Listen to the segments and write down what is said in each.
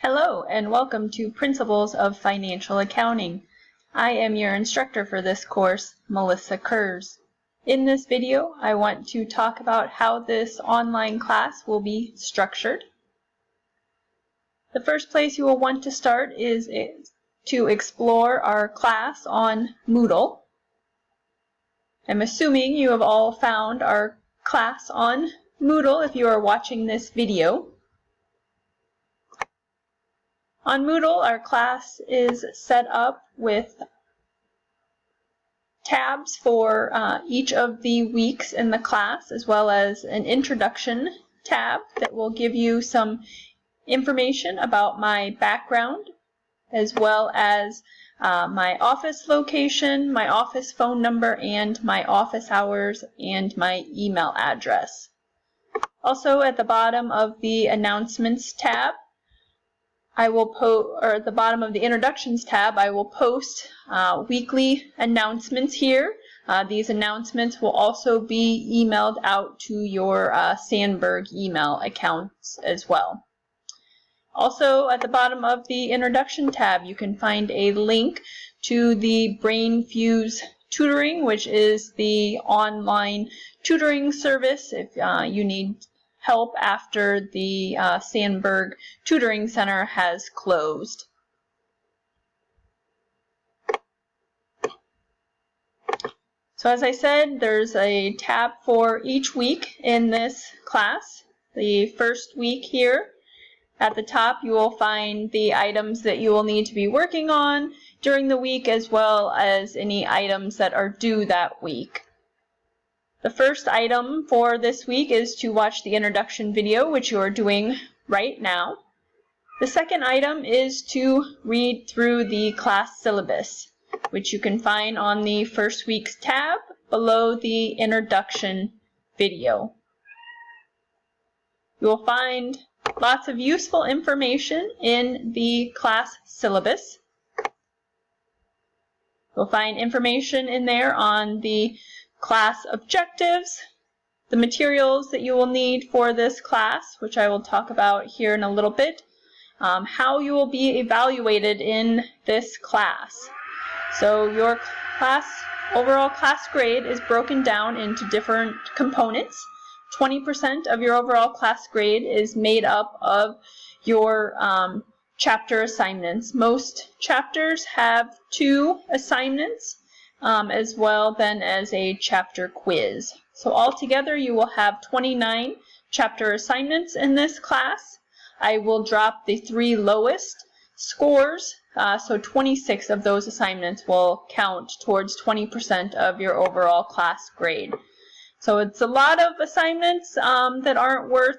Hello and welcome to Principles of Financial Accounting. I am your instructor for this course, Melissa Kurz. In this video, I want to talk about how this online class will be structured. The first place you will want to start is to explore our class on Moodle. I'm assuming you have all found our class on Moodle if you are watching this video. On Moodle, our class is set up with tabs for each of the weeks in the class, as well as an introduction tab that will give you some information about my background, as well as my office location, my office phone number, and my office hours, and my email address. Also, at the bottom of the announcements tab, at the bottom of the introductions tab, I will post weekly announcements here. These announcements will also be emailed out to your Sandberg email accounts as well. Also, at the bottom of the introduction tab, you can find a link to the BrainFuse Tutoring, which is the online tutoring service if you need help after the Sandberg Tutoring Center has closed. So as I said, there's a tab for each week in this class. The first week here, at the top you will find the items that you will need to be working on during the week, as well as any items that are due that week. The first item for this week is to watch the introduction video, which you are doing right now. The second item is to read through the class syllabus, which you can find on the first week's tab below the introduction video. You will find lots of useful information in the class syllabus. You'll find information in there on the class objectives, the materials that you will need for this class, which I will talk about here in a little bit, how you will be evaluated in this class. So your overall class grade is broken down into different components. 20% of your overall class grade is made up of your chapter assignments. Most chapters have 2 assignments, as well then as a chapter quiz. So altogether you will have 29 chapter assignments in this class. I will drop the 3 lowest scores, so 26 of those assignments will count towards 20% of your overall class grade. So it's a lot of assignments that aren't worth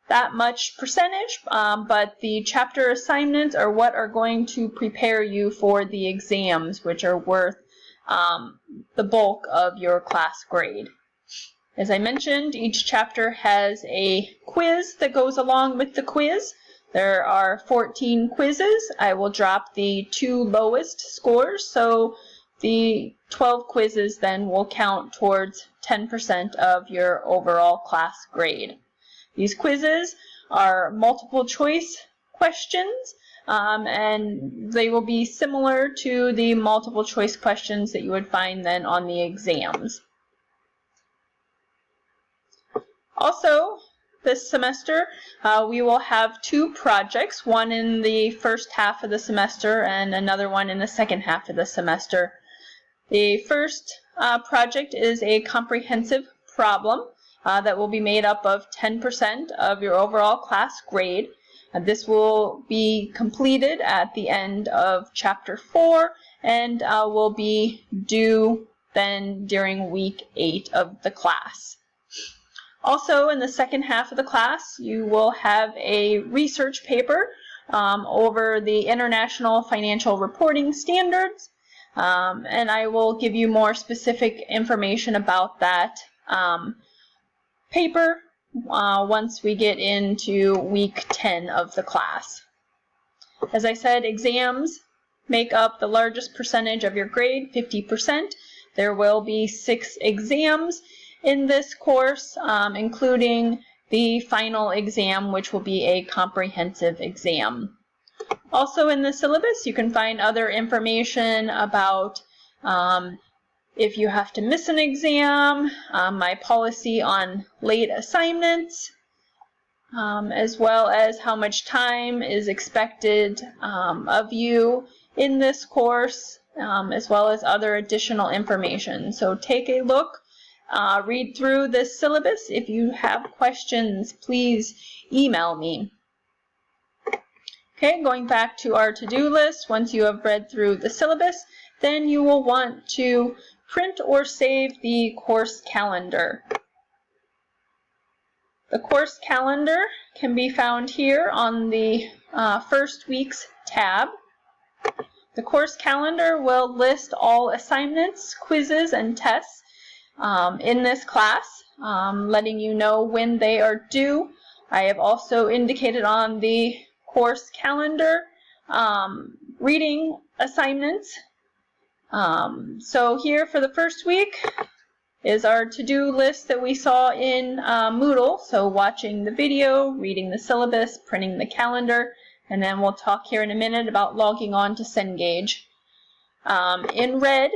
that much percentage, but the chapter assignments are what are going to prepare you for the exams, which are worth the bulk of your class grade. As I mentioned, each chapter has a quiz that goes along with the quiz. There are 14 quizzes. I will drop the 2 lowest scores, so the 12 quizzes then will count towards 10% of your overall class grade. These quizzes are multiple choice questions, and they will be similar to the multiple choice questions that you would find then on the exams. Also, this semester we will have 2 projects, one in the first half of the semester and another one in the second half of the semester. The first project is a comprehensive problem that will be made up of 10% of your overall class grade. This will be completed at the end of chapter 4 and will be due then during week 8 of the class. Also, in the second half of the class, you will have a research paper over the International Financial Reporting Standards, and I will give you more specific information about that paper once we get into week 10 of the class. As I said, exams make up the largest percentage of your grade, 50%. There will be 6 exams in this course, including the final exam, which will be a comprehensive exam. Also in the syllabus, you can find other information about if you have to miss an exam, my policy on late assignments, as well as how much time is expected of you in this course, as well as other additional information. So take a look, read through this syllabus. If you have questions, please email me. Okay, going back to our to-do list, once you have read through the syllabus, then you will want to print or save the course calendar. The course calendar can be found here on the first week's tab. The course calendar will list all assignments, quizzes, and tests in this class, letting you know when they are due. I have also indicated on the course calendar reading assignments. So here for the first week is our to-do list that we saw in Moodle. So watching the video, reading the syllabus, printing the calendar, and then we'll talk here in a minute about logging on to Cengage. In red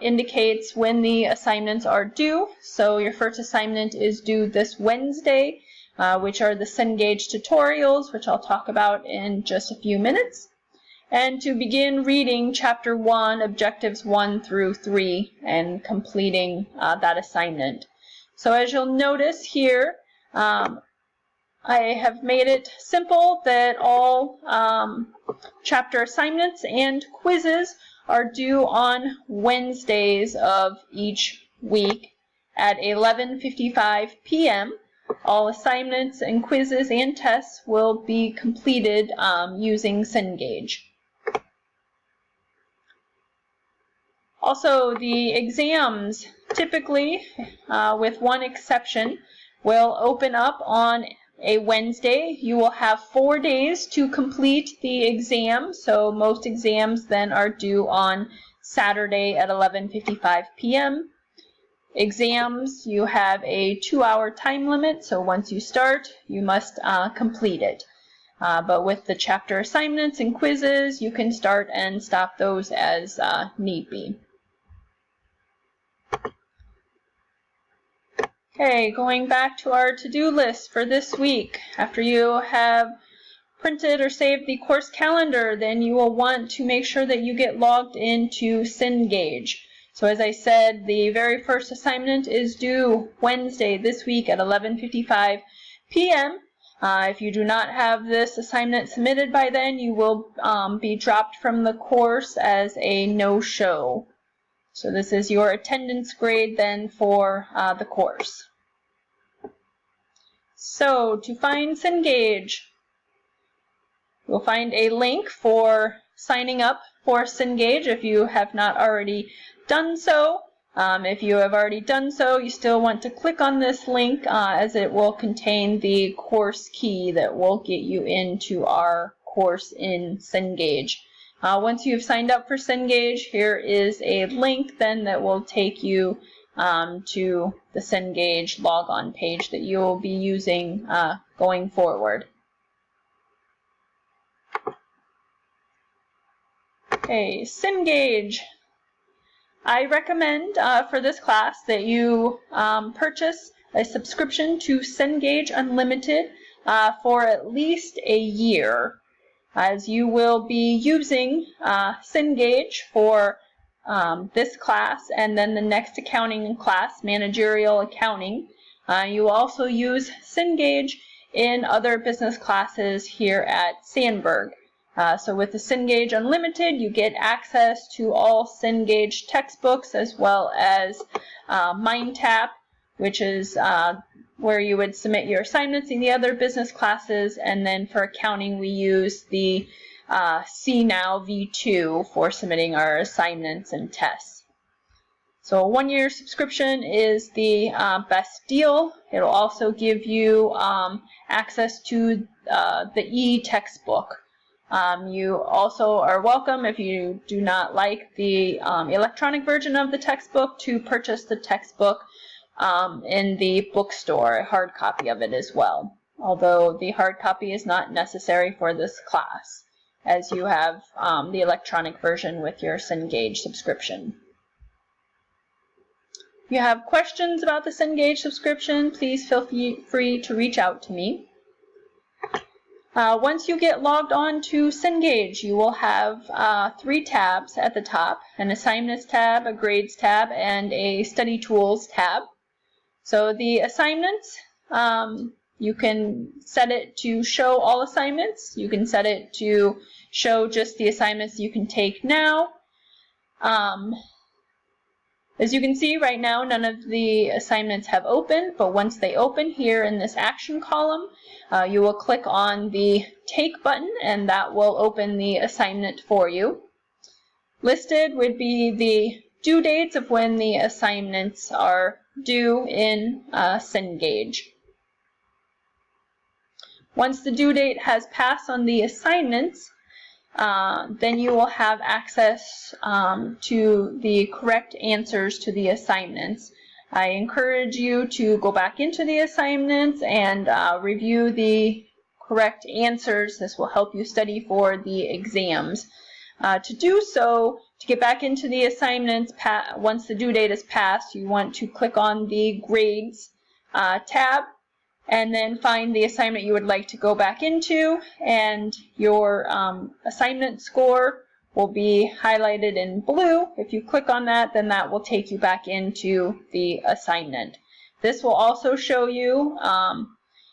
indicates when the assignments are due. So your first assignment is due this Wednesday, which are the Cengage tutorials, which I'll talk about in just a few minutes. And to begin reading Chapter 1, Objectives 1 through 3, and completing that assignment. So as you'll notice here, I have made it simple that all chapter assignments and quizzes are due on Wednesdays of each week at 11:55 p.m. All assignments and quizzes and tests will be completed using Cengage. Also, the exams, typically, with one exception, will open up on a Wednesday. You will have 4 days to complete the exam, so most exams then are due on Saturday at 11:55 p.m. Exams, you have a 2-hour time limit, so once you start, you must complete it. But with the chapter assignments and quizzes, you can start and stop those as need be. Okay, going back to our to-do list for this week. After you have printed or saved the course calendar, then you will want to make sure that you get logged into Cengage. So as I said, the very first assignment is due Wednesday this week at 11:55 p.m. If you do not have this assignment submitted by then, you will be dropped from the course as a no-show. So this is your attendance grade then for the course. So to find Cengage, you'll find a link for signing up for Cengage if you have not already done so. If you have already done so, you still want to click on this link as it will contain the course key that will get you into our course in Cengage. Once you've signed up for Cengage, here is a link then that will take you to the Cengage logon page that you will be using going forward. Okay, Cengage. I recommend for this class that you purchase a subscription to Cengage Unlimited for at least a year, as you will be using Cengage for this class and then the next accounting class, managerial accounting. You will also use Cengage in other business classes here at Sandburg. So with the Cengage Unlimited, you get access to all Cengage textbooks as well as MindTap, which is where you would submit your assignments in the other business classes. And then for accounting, we use the CNOW V2 for submitting our assignments and tests. So a 1-year subscription is the best deal. It will also give you access to the e-textbook. You also are welcome, if you do not like the electronic version of the textbook, to purchase the textbook in the bookstore, a hard copy of it as well, although the hard copy is not necessary for this class. as you have the electronic version with your Cengage subscription. If you have questions about the Cengage subscription, please feel free to reach out to me. Once you get logged on to Cengage, you will have 3 tabs at the top: an assignments tab, a grades tab, and a study tools tab. So the assignments, you can set it to show all assignments. You can set it to show just the assignments you can take now. As you can see right now, none of the assignments have opened, but once they open here in this action column, you will click on the Take button, and that will open the assignment for you. Listed would be the due dates of when the assignments are due in Cengage. Once the due date has passed on the assignments, then you will have access to the correct answers to the assignments. I encourage you to go back into the assignments and review the correct answers. This will help you study for the exams. To do so, to get back into the assignments, once the due date is passed, you want to click on the Grades tab, and then find the assignment you would like to go back into, and your assignment score will be highlighted in blue. If you click on that, then that will take you back into the assignment. This will also show you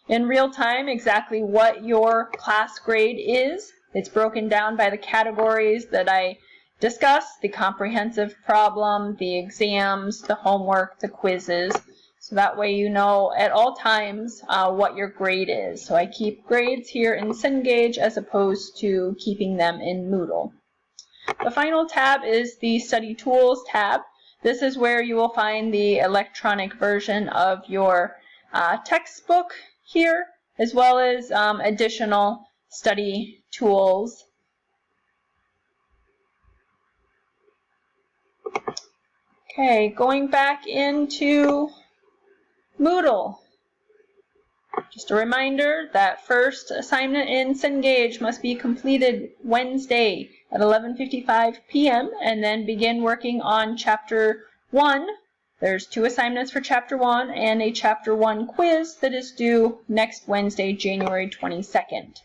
in real time exactly what your class grade is. It's broken down by the categories that I discussed: the comprehensive problem, the exams, the homework, the quizzes. So that way you know at all times what your grade is. So I keep grades here in Cengage as opposed to keeping them in Moodle. The final tab is the Study Tools tab. This is where you will find the electronic version of your textbook here, as well as additional study tools. Okay, going back into Moodle. Just a reminder that first assignment in Cengage must be completed Wednesday at 11:55 p.m. and then begin working on Chapter 1. There's 2 assignments for Chapter 1 and a Chapter 1 quiz that is due next Wednesday, January 22nd.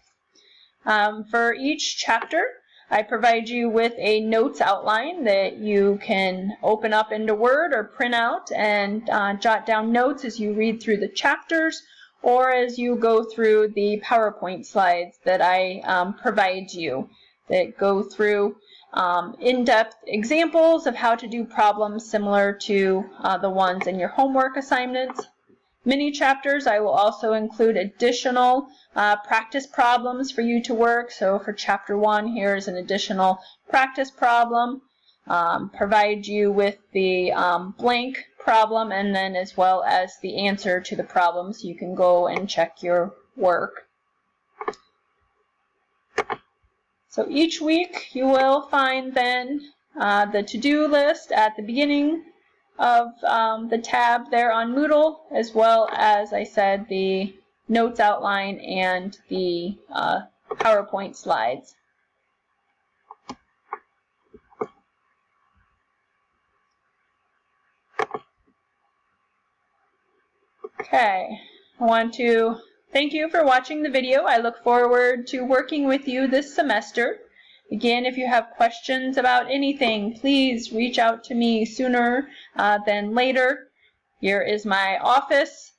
For each chapter, I provide you with a notes outline that you can open up into Word or print out and jot down notes as you read through the chapters or as you go through the PowerPoint slides that I provide you that go through in-depth examples of how to do problems similar to the ones in your homework assignments. Mini chapters, I will also include additional practice problems for you to work. So for Chapter 1, here's an additional practice problem. Provide you with the blank problem and then as well as the answer to the problem so you can go and check your work. So each week you will find then the to-do list at the beginning of the tab there on Moodle, as well as I said, the notes outline and the PowerPoint slides. Okay, I want to thank you for watching the video. I look forward to working with you this semester. Again, if you have questions about anything, please reach out to me sooner than later. Here is my office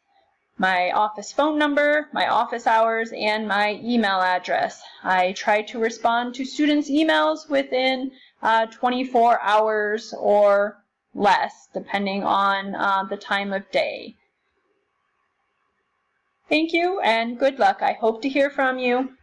phone number, my office hours, and my email address. I try to respond to students' emails within 24 hours or less, depending on the time of day. Thank you and good luck. I hope to hear from you.